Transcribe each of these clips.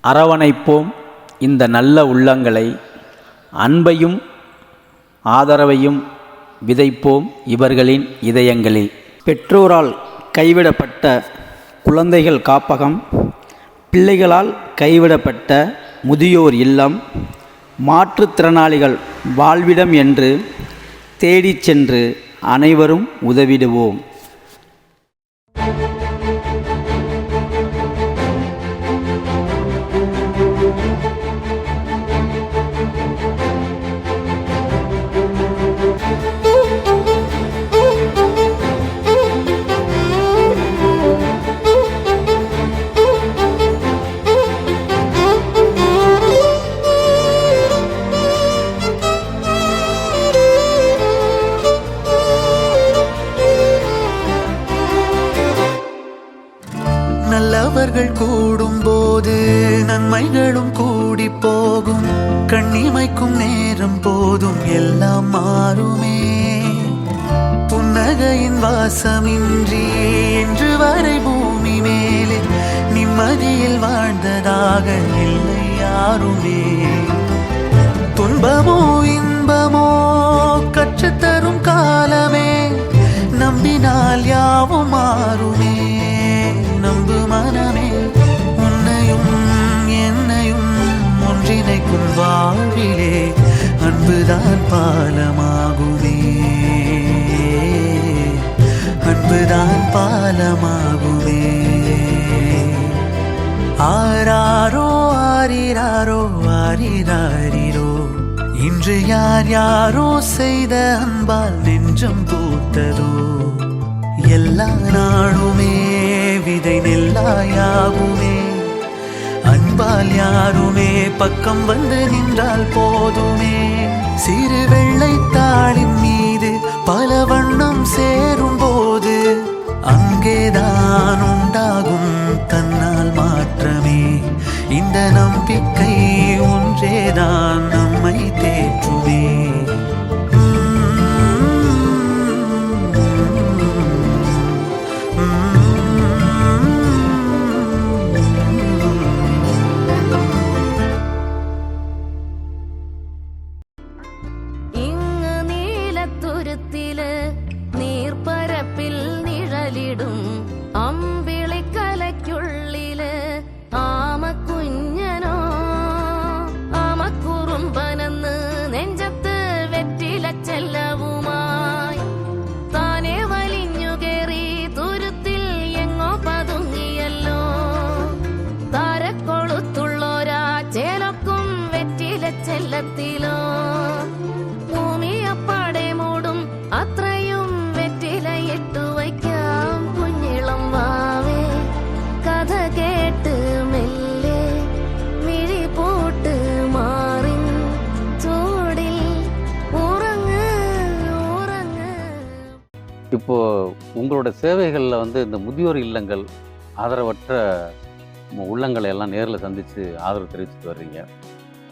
அரவணைப்போம் இந்த நல்ல உள்ளங்களை, அன்பையும் ஆதரவையும் விதைப்போம் இவர்களின் இதயங்களில். பெற்றோரால் கைவிடப்பட்ட குழந்தைகள் காப்பகம், பிள்ளைகளால் கைவிடப்பட்ட முதியோர் இல்லம், மாற்றுத்திறனாளிகள் வாழ்விடம் என்று தேடிச் சென்று அனைவரும் உதவிடுவோம். நல்லவர்கள் கூடும்போது நன்மைகளும் கூடி போகும். கண்ணிமைக்கும் நேரம் போதும் எல்லாம் மாறுமே. புன்னகையின் வாசமின்றி என்று வரை பூமி மேலே நிம்மதியில் வாழ்ந்ததாக இல்லை யாருமே. துன்பமோ இன்பமோ கற்றுத்தரும் காலமே, நம்பினால் யாவும் மாறுமே. நம்பு மனமே, உன்னையும் என்னையும் ஒன்றிணைக்கும் வாழ்விலே அன்புதான் பாலமாகுமே. அன்புதான் பாலமாகுமே. ஆராரோ ஆரிராரோ ஆரிராரிரோ, இன்று யார் யாரோ செய்த அன்பால் நெஞ்சம் பூத்ததோ. எல்லா நாளுமே விதை நெல்லாயாகுமே. அன்பால் யாருமே பக்கம் வந்து நின்றால் போதுமே. சிறு வெள்ளைத்தாளின் மீது பல வண்ணம் சேரும் போது அங்கேதான் உண்டாகும் தன்னால் மாற்றமே. இந்த நம்பிக்கை ஒன்றேதான் நம்மை தேற்றுமே. നീർപ്പരപ്പിൽ നിഴലിടും അമ്പിളിക്കലയ്ക്കുള്ളില് ആമക്കുഞ്ഞനോ ആമക്കുറുമ്പനെന്ന് നെഞ്ചത്ത് വെറ്റില ചെല്ലവുമായി താനെ വലിഞ്ഞു കേറി തുരുത്തിൽ എങ്ങോ പതുങ്ങിയല്ലോ. താരക്കൊളുത്തുള്ളോരാ ചേലക്കും വെറ്റില ചെല്ലത്തിലോ. ഭൂമിയപ്പാടെ മൂടും അത്രയും വെറ്റിലയിട്ടു വയ്ക്കാം കുഞ്ഞിളം വാവേ. കഥ കേട്ട് മെല്ലെ മിഴി പോട്ട് മാറി ചൂടിൽ ഉറങ്ങ് ഉറങ്ങ്. இப்போ உங்களோட சேவைகளில் வந்து இந்த முதியோர் இல்லங்கள், ஆதரவற்ற உள்ளங்களை எல்லாம் நேரில் சந்தித்து ஆதரவு தெரிவிச்சுட்டு வர்றீங்க.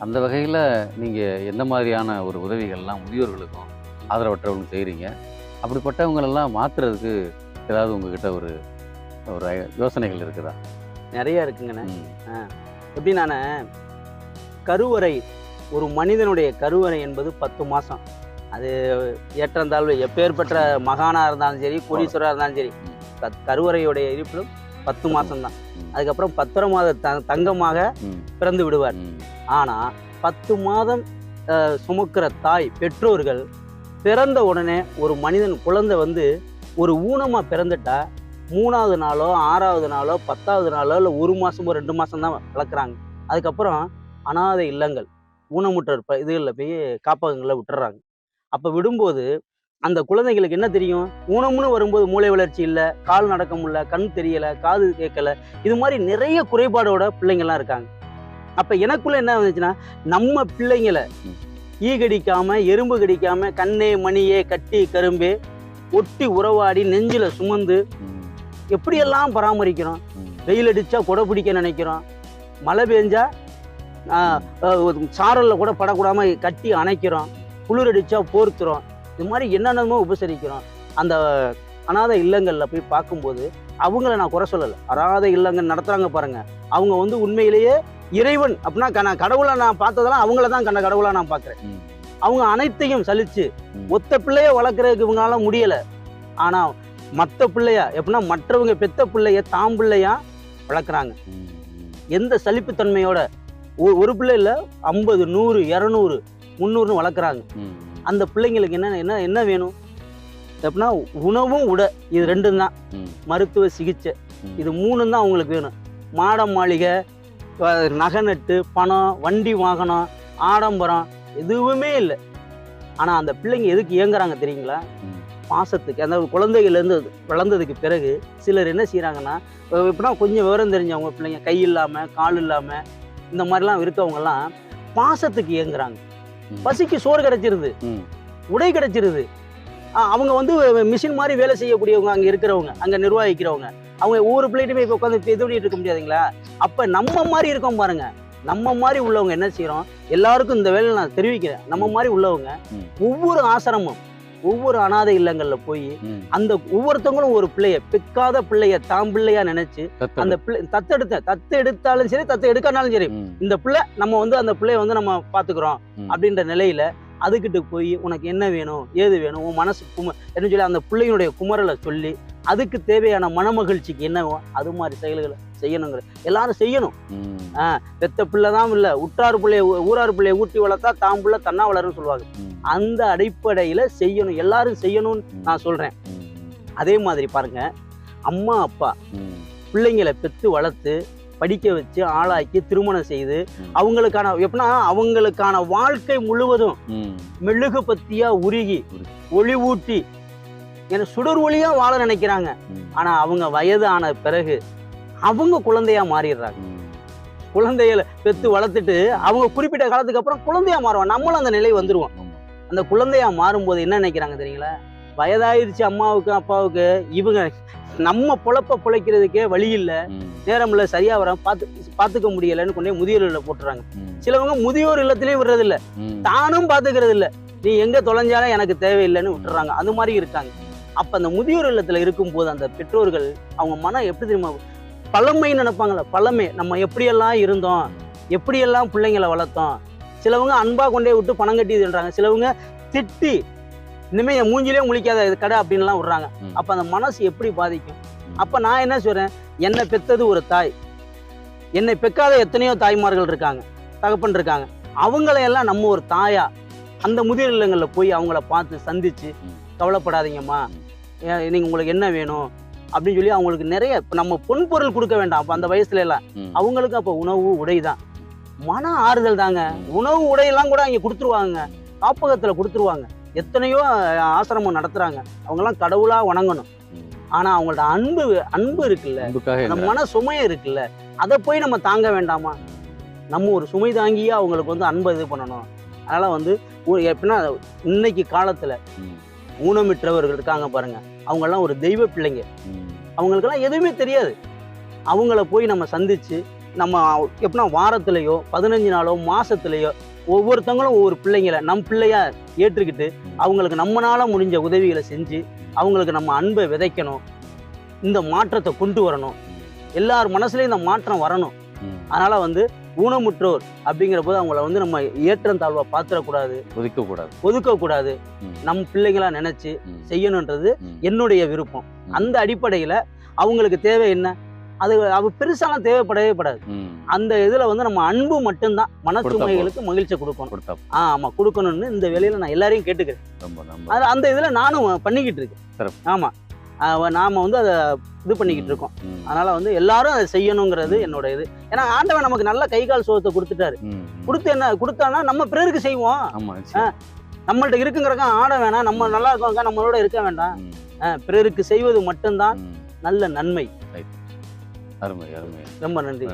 அந்த வகையில் நீங்கள் எந்த மாதிரியான ஒரு உதவிகள்லாம் முதியோர்களுக்கும் ஆதரவற்றவங்களுக்கும் செய்கிறீங்க? அப்படிப்பட்டவங்களெல்லாம் மாற்றுறதுக்கு ஏதாவது உங்ககிட்ட ஒரு ஒரு யோசனைகள் இருக்குதா? நிறைய இருக்குங்கண்ணே. எப்படி நான் கருவறை, ஒரு மனிதனுடைய கருவறை என்பது 10 மாதம். அது ஏற்றந்தாழ்வு எப்பேற்பட்ட மகானாக இருந்தாலும் சரி, கோடீஸ்வரராக இருந்தாலும் சரி, கருவறையுடைய இருப்பிலும் 10 மாதம்தான். அதுக்கப்புறம் 10 மாத தங்கமாக பிறந்து விடுவார். ஆனால் 10 மாதம் சுமக்கிற தாய் பெற்றோர்கள் பிறந்த உடனே ஒரு மனிதன் குழந்தை வந்து ஒரு ஊனமாக பிறந்துட்டா 3வது நாளோ 6வது நாளோ 10வது நாளோ இல்லை 1 மாதமோ 2 மாதம் தான் வளர்க்குறாங்க. அதுக்கப்புறம் அனாதை இல்லங்கள், ஊனமுற்றோர் இதுகளில் போய் காப்பகங்களில் விட்டுறாங்க. அப்போ விடும்போது அந்த குழந்தைகளுக்கு என்ன தெரியும்? ஊனம்னு வரும்போது மூளை வளர்ச்சி இல்லை, கால் நடக்க முடியல, கண் தெரியலை, காது கேட்கலை, இது மாதிரி நிறைய குறைபாடோட பிள்ளைங்கள்லாம் இருக்காங்க. அப்போ எனக்குள்ள என்ன வந்துச்சுன்னா, நம்ம பிள்ளைங்களை ஈ கடிக்காம, எறும்பு கடிக்காம, கண்ணே மணியே கட்டி கரும்பே ஒட்டி உறவாடி நெஞ்சில சுமந்து எப்படியெல்லாம் பராமரிக்கிறோம். வெயில் அடிச்சா கொடை பிடிக்க நினைக்கிறோம், மழை பெஞ்சா சாரல்ல கூட படக்கூடாம கட்டி அணைக்கிறோம், குளிர் அடிச்சா போர்த்துறோம். இது மாதிரி என்னென்னமோ உபசரிக்கிறோம். அந்த அனாதை இல்லங்களில் போய் பார்க்கும்போது அவங்கள நான் குறை சொல்லலை. அனாதை இல்லங்கள் நடத்துகிறாங்க பாருங்க, அவங்க வந்து உண்மையிலேயே இறைவன் அப்படின்னா நான் கடவுளை நான் பார்த்ததெல்லாம் அவங்கள தான் கடவுளா நான் பார்க்குறேன். ம். அவங்க அனைத்தையும் சலிச்சு ம். ஒத்த பிள்ளைய வளர்க்குறதுக்கு இவங்களால முடியல. ஆனா மற்ற பிள்ளையா எப்படின்னா மற்றவங்க பெத்த பிள்ளைய தாம் பிள்ளையா வளர்க்குறாங்க. ம். ம். எந்த சலிப்புத்தன்மையோட ஒரு பிள்ளை இல்லை 50 100 200 300ன்னு வளர்க்குறாங்க. ம். அந்த பிள்ளைங்களுக்கு என்ன என்ன என்ன வேணும் எப்படின்னா உணவும் இது ரெண்டும் தான். ம். மருத்துவ சிகிச்சை ம். இது 3 தான் அவங்களுக்கு வேணும். மாட மாளிகை, நகை நட்டு, பணம், வண்டி வாகனம், ஆடம்பரம் எதுவுமே இல்லை. ஆனா அந்த பிள்ளைங்க எதுக்கு இயங்குறாங்க தெரியுங்களா? ம். பாசத்துக்கு. அந்த குழந்தைகள்லேருந்து வளர்ந்ததுக்கு பிறகு சிலர் என்ன செய்கிறாங்கன்னா எப்படின்னா கொஞ்சம் விவரம் தெரிஞ்சவங்க பிள்ளைங்க கை இல்லாமல் கால் இல்லாமல் இந்த மாதிரிலாம் இருக்கவங்கலாம் பாசத்துக்கு இயங்குறாங்க. ம். பசிக்கு சோறு கிடைச்சிருது, ம். உடை கிடைச்சிருது. அவங்க வந்து மிஷின் மாதிரி வேலை செய்யக்கூடியவங்க அங்கே இருக்கிறவங்க, அங்கே நிர்வகிக்கிறவங்க. அவங்க ஒவ்வொரு பிள்ளைட்டுமே இப்போ உட்காந்து இது பண்ணிட்டு இருக்க முடியாதுங்களா? அப்போ நம்ம மாதிரி இருக்கோம் பாருங்க. நம்ம மாதிரி உள்ளவங்க என்ன செய்கிறோம், எல்லாருக்கும் இந்த வேலையை நான் தெரிவிக்கிறேன். நம்ம மாதிரி உள்ளவங்க ம். ஒவ்வொரு ஆசிரமம், ஒவ்வொரு அனாதை இல்லங்களில் போய் ம். அந்த ஒவ்வொருத்தவங்களும் ஒரு பிள்ளைய பெக்காத பிள்ளைய தாம் பிள்ளையா நினைச்சு தத்தெடு. அந்த பிள்ளை தத்து எடுத்தாலும் சரி தத்து எடுக்கானாலும் சரி ம். இந்த பிள்ளை நம்ம வந்து அந்த பிள்ளைய வந்து நம்ம பாத்துக்கிறோம் ம். அப்படின்ற நிலையில அதுக்கிட்ட போய் உனக்கு என்ன வேணும் ஏது வேணும் உன் மனசு என்ன சொல்லி அந்த பிள்ளையினுடைய குமரலை சொல்லி அதுக்கு தேவையான மனமகிழ்ச்சிக்கு என்னவோ அது மாதிரி செயல்களை செய்யணுங்கிற எல்லாரும் செய்யணும். ம். பெத்த பிள்ளை தான் இல்லை உற்றார் பிள்ளைய ஊரார் பிள்ளைய ஊட்டி வளர்த்தா தாம் பிள்ளை தன்னா வளருன்னு சொல்லுவாங்க. ம். அந்த அடிப்படையில செய்யணும், எல்லாரும் செய்யணும்னு நான் சொல்றேன். ம். அதே மாதிரி பாருங்க, அம்மா அப்பா ம். பிள்ளைங்களை பெற்று வளர்த்து படிக்க வச்சு ஆளாக்கி திருமணம் செய்து ம். அவங்களுக்கான எப்படின்னா அவங்களுக்கான வாழ்க்கை முழுவதும் ம். மெழுகு பத்தியா உருகி உருகி. ஒளி ஊட்டி என சுடர் ஒளியா வாழ நினைக்கிறாங்க. ம். ஆனா அவங்க வயது ஆன பிறகு அவங்க குழந்தையா மாறிடுறாங்க. ம். குழந்தைகளை பெற்று வளர்த்துட்டு அவங்க குறிப்பிட்ட காலத்துக்கு அப்புறம் குழந்தையா மாறுவாங்க. நம்மளும் அந்த நிலை வந்துருவோம். ஆமா. அந்த குழந்தையா மாறும்போது என்ன நினைக்கிறாங்க தெரியுங்களா? வயதாயிருச்சு அம்மாவுக்கு அப்பாவுக்கு, இவங்க நம்ம பொழப்ப பிழைக்கிறதுக்கே வழி இல்லை, ம். நேரம் இல்லை, சரியா வர பார்த்துக்க முடியலைன்னு கொண்டே முதியோர் இல்ல போட்டுறாங்க. ம். சிலவங்க முதியோர் இல்லத்திலேயே விடுறதில்ல, ம். தானும் பார்த்துக்கிறது இல்லை. நீ எங்க தொலைஞ்சாலும் எனக்கு தேவையில்லைன்னு விட்டுறாங்க. அந்த மாதிரி இருக்காங்க. அப்ப அந்த முதியோர் இல்லத்துல இருக்கும்போது அந்த பெற்றோர்கள் அவங்க மனம் எப்படி தெரியுமா, பழமைன்னு நினைப்பாங்களே, பழமை நம்ம எப்படியெல்லாம் இருந்தோம், எப்படியெல்லாம் பிள்ளைங்களை வளர்த்தோம். சிலவங்க அன்பா கொண்டே விட்டு பணம் கட்டிதுன்றாங்க, சிலவங்க திட்டி இனிமே என் மூஞ்சிலே முழிக்காத இது கடை அப்படின்லாம் விடுறாங்க. ம். அப்ப அந்த மனசு எப்படி பாதிக்கும்? ம். அப்ப நான் என்ன சொல்றேன், என்னை பெத்தது ஒரு தாய், என்னை பெக்காத எத்தனையோ தாய்மார்கள் இருக்காங்க, தகப்பன் இருக்காங்க. அவங்களையெல்லாம் நம்ம ஒரு தாயா அந்த முதியோர் இல்லங்களில் போய் அவங்கள பார்த்து சந்திச்சு, ம். கவலைப்படாதீங்கம்மா, நீங்க உங்களுக்கு என்ன வேணும் அப்படின்னு சொல்லி அவங்களுக்கு நிறைய நம்ம பொன் பொருள் கொடுக்க வேண்டாம். அப்ப அந்த வயசுல எல்லாம் ம். அவங்களுக்கு அப்ப உணவு உடை தான், மன ஆறுதல் தாங்க. உணவு உடையெல்லாம் கூட அங்க கொடுத்துருவாங்க, காப்பகத்துல கொடுத்துருவாங்க. எத்தனையோ ஆசிரமம் நடத்துறாங்க. அவங்கெல்லாம் கடவுளா வணங்கணும். ம். ஆனா அவங்களோட அன்பு இருக்குல்ல, அன்புக்காக அந்த எங்கடா? மன சுமையம் இருக்குல்ல, அதை போய் நம்ம தாங்க வேண்டாமா? நம்ம ஒரு சுமை தாங்கியே அவங்களுக்கு வந்து அன்பை இது பண்ணணும். அதனால வந்து எப்படின்னா இன்னைக்கு காலத்துல ம். ஊனமிற்றவர்கள் இருக்காங்க பாருங்க, அவங்கெல்லாம் ஒரு தெய்வ பிள்ளைங்க. ம். அவங்களுக்கெல்லாம் எதுவுமே தெரியாது. அவங்கள போய் நம்ம சந்திச்சு நம்ம எப்படின்னா வாரத்திலேயோ 15 நாளோ மாசத்துலேயோ ஒவ்வொருத்தவங்களும் ஒவ்வொரு பிள்ளைங்களை நம் பிள்ளையா ஏற்றுக்கிட்டு அவங்களுக்கு நம்மளால முடிஞ்ச உதவிகளை செஞ்சு அவங்களுக்கு நம்ம அன்பை விதைக்கணும். இந்த மாற்றத்தை கொண்டு வரணும். எல்லார் மனசுலயும் இந்த மாற்றம் வரணும். ம். அதனால வந்து ஊனமுற்றோர் அப்படிங்கிற போது அவங்கள வந்து நம்ம ஏற்றம் தாழ்வா பாத்திரக்கூடாது, ஒதுக்கக்கூடாது. ம். நம் பிள்ளைகளா நினைச்சு ம். செய்யணுன்றது ம். என்னுடைய விருப்பம். அந்த அடிப்படையில அவங்களுக்கு தேவை என்ன, அது பெருசாலாம் தேவைப்படவே படாது. ம். அந்த இதுல வந்து நம்ம அன்பு மட்டும்தான் மனச்சுமைகளுக்கு மகிழ்ச்சியை கொடுக்கணும். கொடுத்தா ஆமா, கொடுக்கணும்னு இந்த வேலையில நான் எல்லாரையும் கேட்டுக்கிறேன். ரொம்ப ரொம்ப அது அந்த இதுல நானும் பண்ணிக்கிட்டு இருக்கேன். சிறப்பு. ஆமா, நாம வந்து அதை இது பண்ணிக்கிட்டு இருக்கோம். ம். அதனால வந்து எல்லாரும் அதை செய்யணுங்கிறது என்னோட இது. ஏன்னா ஆண்டவன் நமக்கு நல்ல கை கால் சுகத்தை கொடுத்துட்டாரு. ம். கொடுத்தானா நம்ம பிறருக்கு செய்வோம். ஆமா, நிச்சயமா. நம்மள்ட்ட இருக்குங்கிறக்கா ஆட வேணாம், நம்ம நல்லா இருக்கோங்க நம்மளோட இருக்க வேண்டாம். ம். பிறருக்கு செய்வது மட்டும்தான் ம். நல்ல நன்மை. அருமை அருமை. ரொம்ப நன்றி.